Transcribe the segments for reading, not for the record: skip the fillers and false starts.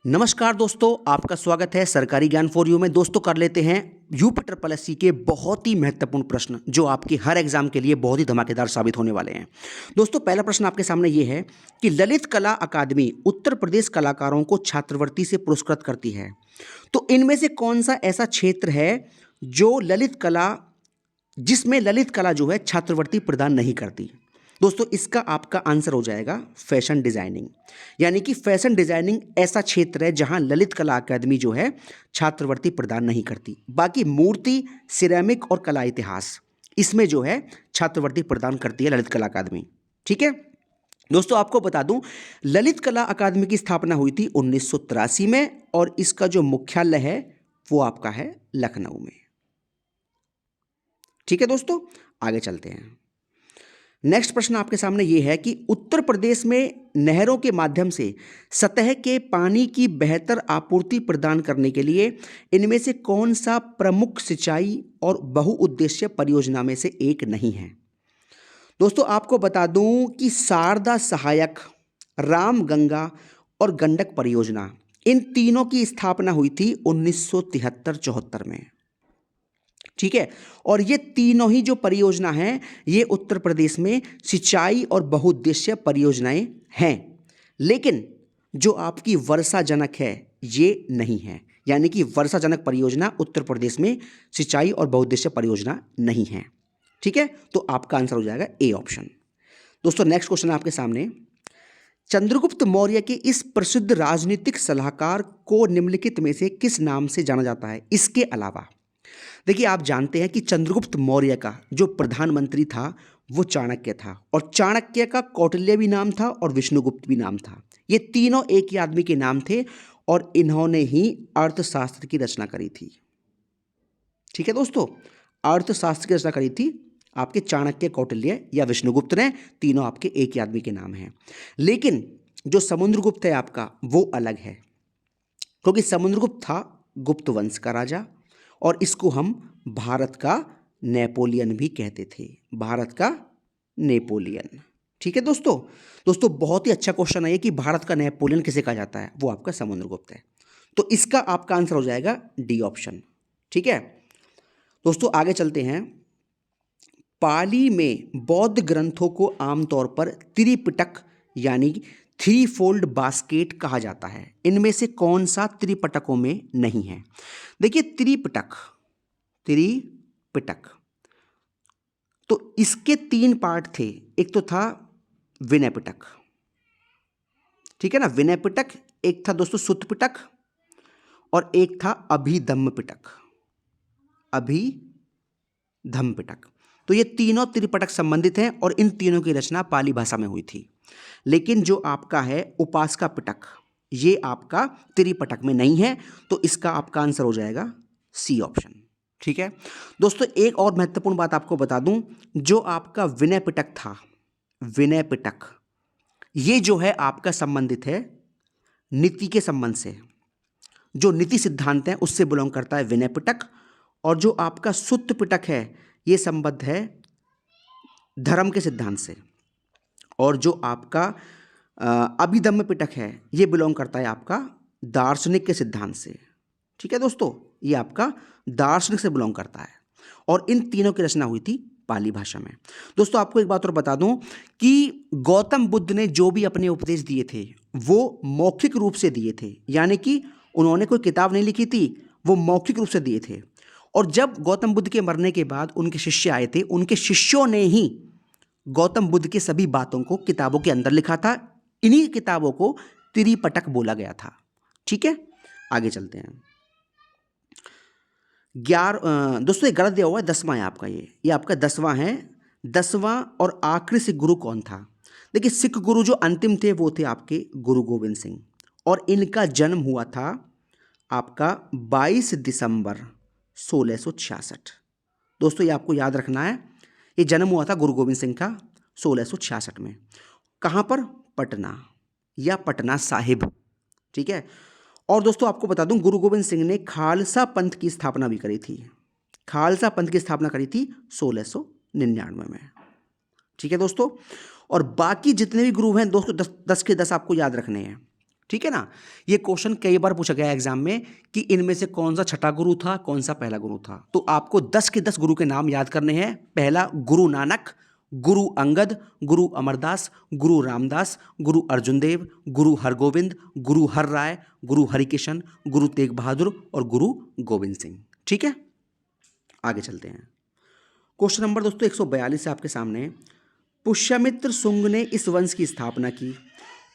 नमस्कार दोस्तों, आपका स्वागत है सरकारी ज्ञान फॉर यू में। दोस्तों कर लेते हैं यूपी के बहुत ही महत्वपूर्ण प्रश्न जो आपके हर एग्जाम के लिए बहुत ही धमाकेदार साबित होने वाले हैं। दोस्तों पहला प्रश्न आपके सामने ये है कि ललित कला अकादमी उत्तर प्रदेश कलाकारों को छात्रवृत्ति से पुरस्कृत करती है, तो इनमें से कौन सा ऐसा क्षेत्र है जो ललित कला जिसमें ललित कला जो है छात्रवृत्ति प्रदान नहीं करती। दोस्तों इसका आपका आंसर हो जाएगा फैशन डिजाइनिंग। यानी कि फैशन डिजाइनिंग ऐसा क्षेत्र है जहां ललित कला अकादमी जो है छात्रवृत्ति प्रदान नहीं करती। बाकी मूर्ति, सिरेमिक और कला इतिहास इसमें जो है छात्रवृत्ति प्रदान करती है ललित कला अकादमी। ठीक है दोस्तों, आपको बता दूं ललित कला अकादमी की स्थापना हुई थी 1983 में और इसका जो मुख्यालय है वो आपका है लखनऊ में। ठीक है दोस्तों, आगे चलते हैं। नेक्स्ट प्रश्न आपके सामने ये है कि उत्तर प्रदेश में नहरों के माध्यम से सतह के पानी की बेहतर आपूर्ति प्रदान करने के लिए इनमें से कौन सा प्रमुख सिंचाई और बहुउद्देश्य परियोजना में से एक नहीं है। दोस्तों आपको बता दूं कि शारदा सहायक, रामगंगा और गंडक परियोजना इन तीनों की स्थापना हुई थी 1973-74 में। ठीक है, और ये तीनों ही जो परियोजना हैं ये उत्तर प्रदेश में सिंचाई और बहुउद्देश्य परियोजनाएं हैं, लेकिन जो आपकी वर्षाजनक है ये नहीं है। यानी कि वर्षाजनक परियोजना उत्तर प्रदेश में सिंचाई और बहुउद्देश्य परियोजना नहीं है। ठीक है, तो आपका आंसर हो जाएगा ए ऑप्शन। दोस्तों नेक्स्ट क्वेश्चन आपके सामने, चंद्रगुप्त मौर्य के इस प्रसिद्ध राजनीतिक सलाहकार को निम्नलिखित में से किस नाम से जाना जाता है। इसके अलावा देखिए, आप जानते हैं कि चंद्रगुप्त मौर्य का जो प्रधानमंत्री था वो चाणक्य था, और चाणक्य का कौटिल्य भी नाम था और विष्णुगुप्त भी नाम था। ये तीनों एक ही आदमी के नाम थे और इन्होंने ही अर्थशास्त्र की रचना करी थी। ठीक है दोस्तों, अर्थशास्त्र की रचना करी थी आपके चाणक्य, कौटिल्य या विष्णुगुप्त ने। तीनों आपके एक ही आदमी के नाम हैं, लेकिन जो समुद्रगुप्त है आपका वो अलग है, क्योंकि समुद्रगुप्त था गुप्त वंश का राजा और इसको हम भारत का नेपोलियन भी कहते थे, भारत का नेपोलियन। ठीक है दोस्तों बहुत ही अच्छा क्वेश्चन है ये कि भारत का नेपोलियन किसे कहा जाता है, वो आपका समुद्रगुप्त है। तो इसका आपका आंसर हो जाएगा डी ऑप्शन। ठीक है दोस्तों, आगे चलते हैं। पाली में बौद्ध ग्रंथों को आमतौर पर त्रिपिटक यानी थ्री फोल्ड बास्केट कहा जाता है। इनमें से कौन सा त्रिपिटकों में नहीं है। देखिए त्रिपिटक तो इसके तीन पार्ट थे। एक तो था विनय पिटक, ठीक है ना, विनय पिटक। एक था दोस्तों सुत्त पिटक और एक था अभिधम्म पिटक। तो ये तीनों त्रिपिटक संबंधित हैं और इन तीनों की रचना पाली भाषा में हुई थी। लेकिन जो आपका है उपासका पिटक ये आपका त्रिपिटक में नहीं है, तो इसका आपका आंसर हो जाएगा सी ऑप्शन। ठीक है दोस्तों, एक और महत्वपूर्ण बात आपको बता दूं, जो आपका विनय पिटक था, विनय पिटक ये जो है आपका संबंधित है नीति के संबंध से। जो नीति सिद्धांत है उससे बिलोंग करता है विनय पिटक, और जो आपका सुत्त पिटक है ये संबद्ध है धर्म के सिद्धांत से, और जो आपका अभिधम्म पिटक है ये बिलोंग करता है आपका दार्शनिक के सिद्धांत से। ठीक है दोस्तों, ये आपका दार्शनिक से बिलोंग करता है और इन तीनों की रचना हुई थी पाली भाषा में। दोस्तों आपको एक बात और बता दूं कि गौतम बुद्ध ने जो भी अपने उपदेश दिए थे वो मौखिक रूप से दिए थे, यानी कि उन्होंने कोई किताब नहीं लिखी थी, वो मौखिक रूप से दिए थे। और जब गौतम बुद्ध के मरने के बाद उनके शिष्य आए थे, उनके शिष्यों ने ही गौतम बुद्ध की सभी बातों को किताबों के अंदर लिखा था। इन्हीं किताबों को त्रिपिटक बोला गया था। ठीक है, आगे चलते हैं। दोस्तों ये गलत दिया हुआ है, 10वां है आपका, ये आपका 10वां है। 10वां और आखिरी सिख गुरु कौन था। देखिए सिख गुरु जो अंतिम थे वो थे आपके गुरु गोविंद सिंह, और इनका जन्म हुआ था आपका 22 दिसंबर 1666। दोस्तों ये आपको याद रखना है, ये जन्म हुआ था गुरु गोविंद सिंह का 1666 में। कहाँ पर, पटना या पटना साहिब। ठीक है, और दोस्तों आपको बता दूं गुरु गोविंद सिंह ने खालसा पंथ की स्थापना भी करी थी। खालसा पंथ की स्थापना करी थी 1699 में। ठीक है दोस्तों, और बाकी जितने भी गुरु हैं दोस्तों 10 के 10 आपको याद रखने हैं। ठीक है ना। ये क्वेश्चन कई बार पूछा गया एग्जाम में कि इनमें से कौन सा छठा गुरु था, कौन सा पहला गुरु था। तो आपको 10 के 10 गुरु के नाम याद करने हैं। पहला गुरु नानक, गुरु अंगद, गुरु अमरदास, गुरु रामदास, गुरु अर्जुन देव, गुरु हरगोविंद, गुरु हर राय, गुरु हरिकिशन, गुरु तेग बहादुर और गुरु गोविंद सिंह। ठीक है, आगे चलते हैं। क्वेश्चन नंबर दोस्तों 142 है आपके सामने। पुष्यमित्र शुंग ने इस वंश की स्थापना की।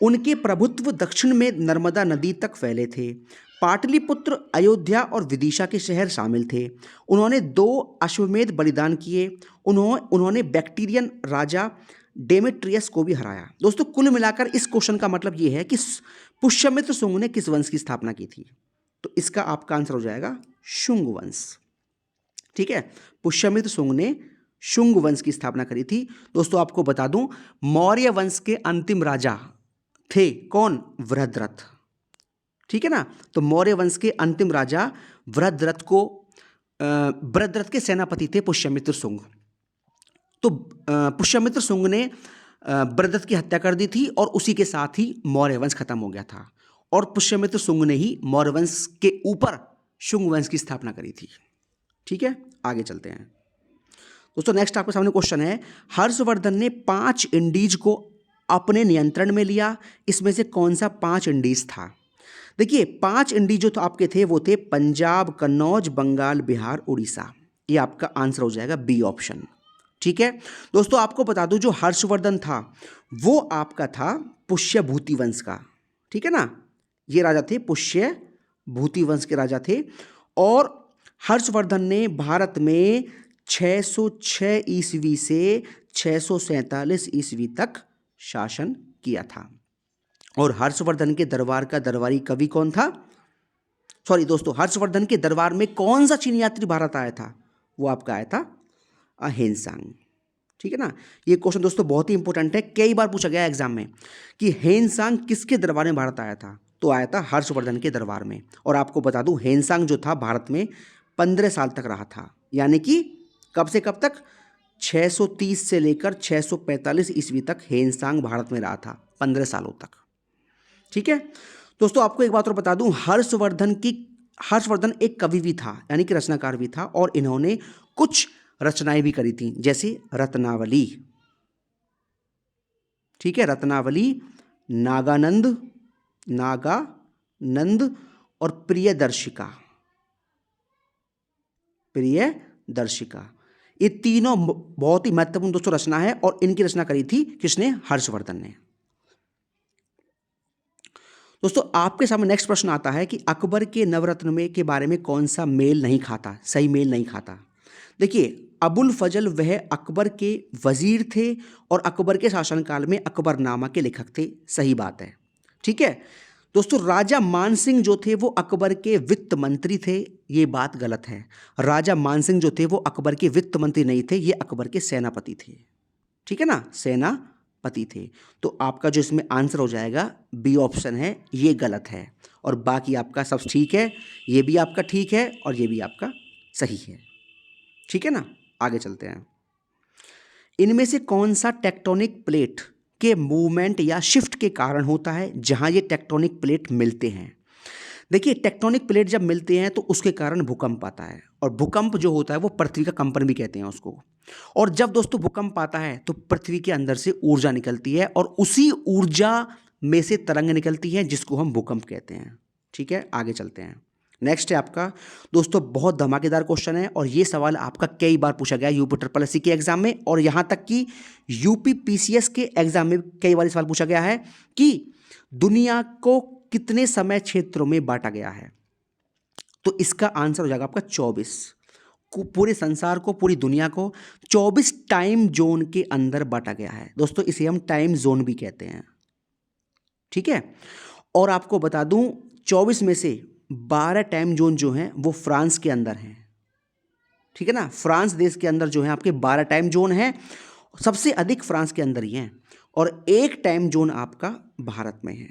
उनके प्रभुत्व दक्षिण में नर्मदा नदी तक फैले थे। पाटलिपुत्र, अयोध्या और विदिशा के शहर शामिल थे। उन्होंने 2 अश्वमेध बलिदान किए। उन्होंने बैक्टीरियन राजा डेमेट्रियस को भी हराया। दोस्तों कुल मिलाकर इस क्वेश्चन का मतलब ये है कि पुष्यमित्र शुंग ने किस वंश की स्थापना की थी। तो इसका आपका आंसर हो जाएगा शुंग वंश। ठीक है, पुष्यमित्र शुंग ने शुंग वंश की स्थापना करी थी। दोस्तों आपको बता दूं, मौर्य वंश के अंतिम राजा थे कौन? वृहद्रथ। ठीक है ना। तो मौर्य वंश के अंतिम राजा वृहद्रथ के सेनापति थे पुष्यमित्र शुंग। तो पुष्यमित्र शुंग ने वृहद्रथ की हत्या कर दी थी और उसी के साथ ही मौर्य वंश खत्म हो गया था। और पुष्यमित्र शुंग ने ही मौर्य वंश के ऊपर शुंग वंश की स्थापना करी थी। ठीक है, आगे चलते हैं दोस्तों। नेक्स्ट आपके सामने क्वेश्चन है, हर्षवर्धन ने 5 इंडीज को अपने नियंत्रण में लिया। इसमें से कौन सा 5 इंडीज था? देखिए 5 इंडीज जो तो आपके थे वो थे पंजाब, कन्नौज, बंगाल, बिहार, उड़ीसा। ये आपका आंसर हो जाएगा बी ऑप्शन। ठीक है दोस्तों, आपको बता दूं जो हर्षवर्धन था वो आपका था पुष्यभूति वंश का। ठीक है ना, ये राजा थे पुष्यभूति वंश के राजा थे। और हर्षवर्धन ने भारत में 606 ईस्वी से 647 ईस्वी तक शासन किया था। और हर्षवर्धन के दरबार का दरबारी कवि कौन था? सॉरी दोस्तों, हर्षवर्धन के दरबार में कौन सा चीनी यात्री भारत आया था? वो आपका आया था हेनसांग। ठीक है ना, ये क्वेश्चन दोस्तों बहुत ही इंपॉर्टेंट है, कई बार पूछा गया एग्जाम में कि हेनसांग किसके दरबार में भारत आया था। तो आया था हर्षवर्धन के दरबार में। और आपको बता दूं हेनसांग जो था भारत में 15 साल तक रहा था। यानी कि कब से कब तक? 630 से लेकर 645 ईस्वी तक हेनसांग भारत में रहा था, 15 सालों तक। ठीक है दोस्तों, आपको एक बात और बता दूं, हर्षवर्धन एक कवि भी था, यानी कि रचनाकार भी था। और इन्होंने कुछ रचनाएं भी करी थी, जैसे रत्नावली। ठीक है, रत्नावली, नागानंद और प्रियदर्शिका। ये तीनों बहुत ही महत्वपूर्ण दोस्तों रचना है और इनकी रचना करी थी किसने? हर्षवर्धन ने। दोस्तों आपके सामने नेक्स्ट प्रश्न आता है कि अकबर के नवरत्न में के बारे में कौन सा मेल नहीं खाता, सही मेल नहीं खाता। देखिए अबुल फजल वह अकबर के वजीर थे और अकबर के शासनकाल में अकबरनामा के लेखक थे, सही बात है। ठीक है दोस्तों, राजा मानसिंह जो थे वो अकबर के वित्त मंत्री थे, ये बात गलत है। राजा मानसिंह जो थे वो अकबर के वित्त मंत्री नहीं थे, ये अकबर के सेनापति थे। ठीक है ना, सेनापति थे। तो आपका जो इसमें आंसर हो जाएगा बी ऑप्शन है, ये गलत है। और बाकी आपका सब ठीक है, ये भी आपका ठीक है और ये भी आपका सही है। ठीक है ना, आगे चलते हैं। इनमें से कौन सा टेक्टोनिक प्लेट के मूवमेंट या शिफ्ट के कारण होता है जहां ये टेक्टोनिक प्लेट मिलते हैं? देखिए टेक्टोनिक प्लेट जब मिलते हैं तो उसके कारण भूकंप आता है। और भूकंप जो होता है वो पृथ्वी का कंपन भी कहते हैं उसको। और जब दोस्तों भूकंप आता है तो पृथ्वी के अंदर से ऊर्जा निकलती है और उसी ऊर्जा में से तरंग निकलती है जिसको हम भूकंप कहते हैं। ठीक है, आगे चलते हैं। नेक्स्ट है आपका दोस्तों बहुत धमाकेदार क्वेश्चन है और ये सवाल आपका कई बार पूछा गया यूपी ट्रिपल एससी के एग्जाम में और यहां तक कि यूपी पीसीएस के एग्जाम में कई बार सवाल पूछा गया है कि दुनिया को कितने समय क्षेत्रों में बांटा गया है। तो इसका आंसर हो जाएगा आपका 24। पूरे संसार को, पूरी दुनिया को 24 टाइम जोन के अंदर बांटा गया है दोस्तों, इसे हम टाइम जोन भी कहते हैं। ठीक है, और आपको बता दूं 24 में से 12 टाइम जोन जो हैं वो फ्रांस के अंदर हैं। ठीक है ना, फ्रांस देश के अंदर जो है आपके 12 टाइम जोन हैं, सबसे अधिक फ्रांस के अंदर ही हैं। और एक टाइम जोन आपका भारत में है।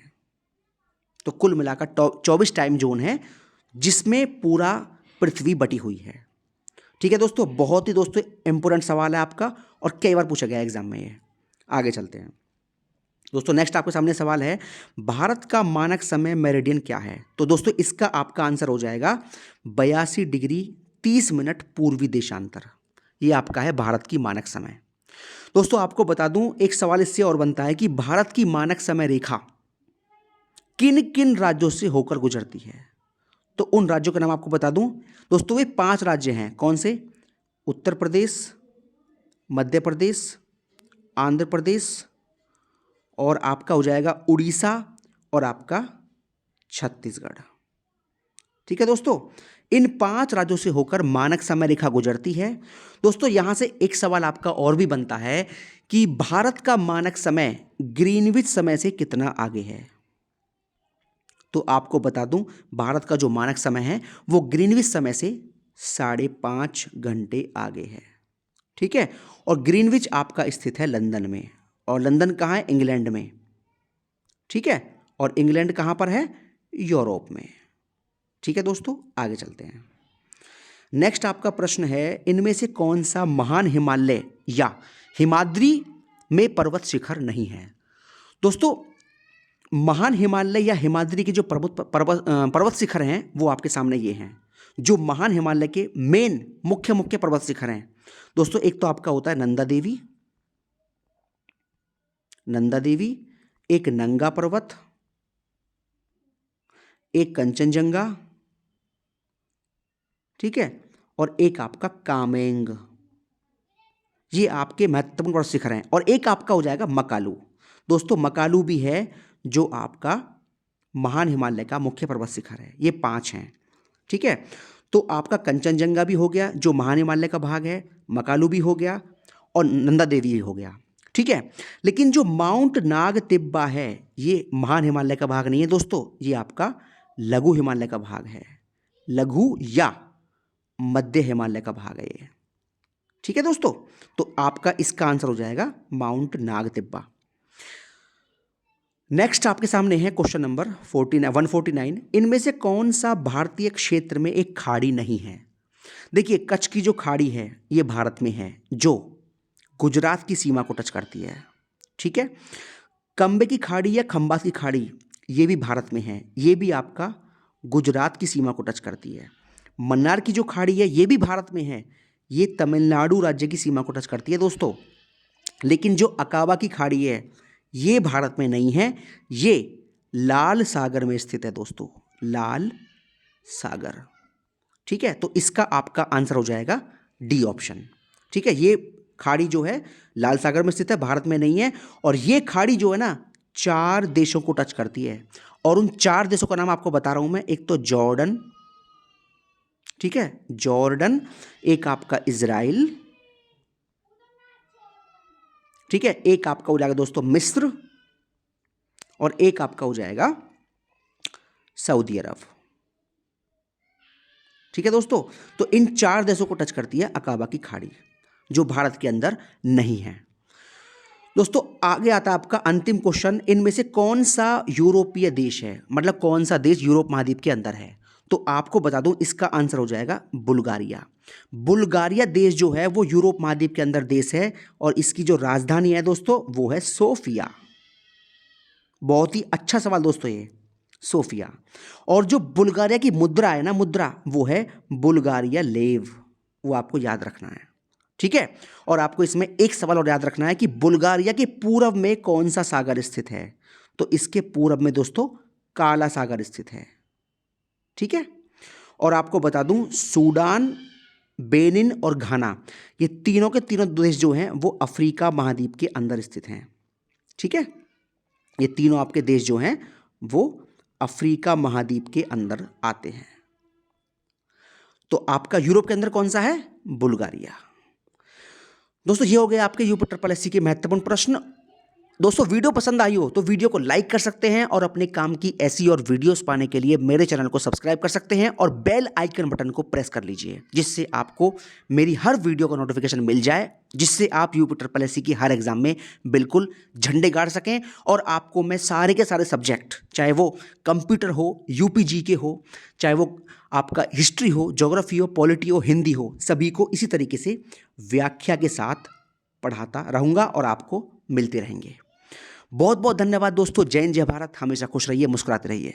तो कुल मिलाकर 24 टाइम जोन है जिसमें पूरा पृथ्वी बटी हुई है। ठीक है दोस्तों, बहुत ही दोस्तों इंपॉर्टेंट सवाल है आपका और कई बार पूछा गया एग्जाम में ये। आगे चलते हैं। दोस्तों नेक्स्ट आपके सामने सवाल है, भारत का मानक समय मेरिडियन क्या है? तो दोस्तों इसका आपका आंसर हो जाएगा 82 डिग्री 30 मिनट पूर्वी देशांतर। ये आपका है भारत की मानक समय। दोस्तों आपको बता दूं, एक सवाल इससे और बनता है कि भारत की मानक समय रेखा किन किन राज्यों से होकर गुजरती है? तो उन राज्यों के नाम आपको बता दूं दोस्तों, वे 5 राज्य हैं। कौन से? उत्तर प्रदेश, मध्य प्रदेश, आंध्र प्रदेश, और आपका हो जाएगा उड़ीसा, और आपका छत्तीसगढ़। ठीक है दोस्तों, इन 5 राज्यों से होकर मानक समय रेखा गुजरती है। दोस्तों यहां से एक सवाल आपका और भी बनता है कि भारत का मानक समय ग्रीनविच समय से कितना आगे है? तो आपको बता दूं, भारत का जो मानक समय है वो ग्रीनविच समय से 5.5 घंटे आगे है। ठीक है, और ग्रीनविच आपका स्थित है लंदन में, और लंदन कहाँ है? इंग्लैंड में। ठीक है, और इंग्लैंड कहाँ पर है? यूरोप में। ठीक है दोस्तों, आगे चलते हैं। नेक्स्ट आपका प्रश्न है, इनमें से कौन सा महान हिमालय या हिमाद्री में पर्वत शिखर नहीं है? दोस्तों महान हिमालय या हिमाद्री के जो पर्वत शिखर हैं वो आपके सामने ये हैं, जो महान हिमालय के मेन मुख्य पर्वत शिखर हैं। दोस्तों एक तो आपका होता है नंदा देवी, एक नंगा पर्वत, एक कंचनजंगा, ठीक है, और एक आपका कामेंग। ये आपके महत्वपूर्ण पर्वत शिखर हैं। और एक आपका हो जाएगा मकालू। दोस्तों मकालू भी है जो आपका महान हिमालय का मुख्य पर्वत शिखर है। ये 5 हैं। ठीक है, तो आपका कंचनजंगा भी हो गया जो महान हिमालय का भाग है, मकालू भी हो गया, और नंदा देवी भी हो गया। ठीक है, लेकिन जो माउंट नाग तिब्बा है ये महान हिमालय का भाग नहीं है दोस्तों, ये आपका लघु हिमालय का भाग है, लघु या मध्य हिमालय का भाग है ये। ठीक है दोस्तों, तो आपका इसका आंसर हो जाएगा माउंट नाग तिब्बा। नेक्स्ट आपके सामने है क्वेश्चन नंबर 149। इनमें से कौन सा भारतीय क्षेत्र में एक खाड़ी नहीं है? देखिए कच्छ की जो खाड़ी है ये भारत में है, जो गुजरात की सीमा को टच करती है। ठीक है, कंबे की खाड़ी या खंबात की खाड़ी ये भी भारत में है, ये भी आपका गुजरात की सीमा को टच करती है। मन्नार की जो खाड़ी है ये भी भारत में है, ये तमिलनाडु राज्य की सीमा को टच करती है दोस्तों। लेकिन जो अकाबा की खाड़ी है ये भारत में नहीं है, ये लाल सागर में स्थित है दोस्तों, लाल सागर। ठीक है, तो इसका आपका आंसर हो जाएगा डी ऑप्शन। ठीक है, ये खाड़ी जो है लाल सागर में स्थित है, भारत में नहीं है। और ये खाड़ी जो है ना 4 देशों को टच करती है, और उन 4 देशों का नाम आपको बता रहा हूं मैं। एक तो जॉर्डन, ठीक है, जॉर्डन, एक आपका इजराइल, ठीक है, एक आपका हो जाएगा दोस्तों मिस्र, और एक आपका हो जाएगा सऊदी अरब। ठीक है दोस्तों, तो इन 4 देशों को टच करती है अकाबा की खाड़ी, जो भारत के अंदर नहीं है। दोस्तों आगे आता है आपका अंतिम क्वेश्चन, इनमें से कौन सा यूरोपीय देश है, मतलब कौन सा देश यूरोप महाद्वीप के अंदर है? तो आपको बता दूं इसका आंसर हो जाएगा बुल्गारिया। बुल्गारिया देश जो है वो यूरोप महाद्वीप के अंदर देश है, और इसकी जो राजधानी है दोस्तों वो है सोफिया। बहुत ही अच्छा सवाल दोस्तों ये, सोफिया। और जो बुल्गारिया की मुद्रा है ना, मुद्रा, वो है बुल्गारिया लेव, वो आपको याद रखना है। ठीक है, और आपको इसमें एक सवाल और याद रखना है कि बुल्गारिया के पूर्व में कौन सा सागर स्थित है? तो इसके पूर्व में दोस्तों काला सागर स्थित है। ठीक है, और आपको बता दूं सूडान, बेनिन और घाना, ये तीनों के तीनों देश जो हैं वो अफ्रीका महाद्वीप के अंदर स्थित हैं। ठीक है, ये तीनों आपके देश जो हैं वो अफ्रीका महाद्वीप के अंदर आते हैं। तो आपका यूरोप के अंदर कौन सा है? बुल्गारिया। दोस्तों ये हो गए आपके यूपी ट्रिपल एससी के महत्वपूर्ण प्रश्न। दोस्तों वीडियो पसंद आई हो तो वीडियो को लाइक कर सकते हैं, और अपने काम की ऐसी और वीडियोस पाने के लिए मेरे चैनल को सब्सक्राइब कर सकते हैं, और बेल आइकन बटन को प्रेस कर लीजिए, जिससे आपको मेरी हर वीडियो का नोटिफिकेशन मिल जाए, जिससे आप यूपी ट्रिपल एससी की हर एग्जाम में बिल्कुल झंडे गाड़ सकें। और आपको मैं सारे के सारे सब्जेक्ट, चाहे वो कंप्यूटर हो, यूपी जीके हो, चाहे वो आपका हिस्ट्री हो, ज्योग्राफी हो, पॉलिटी हो, हिंदी हो, सभी को इसी तरीके से व्याख्या के साथ पढ़ाता रहूँगा और आपको मिलते रहेंगे। बहुत बहुत धन्यवाद दोस्तों। जय हिंद, जय भारत। हमेशा खुश रहिए, मुस्कुराते रहिए।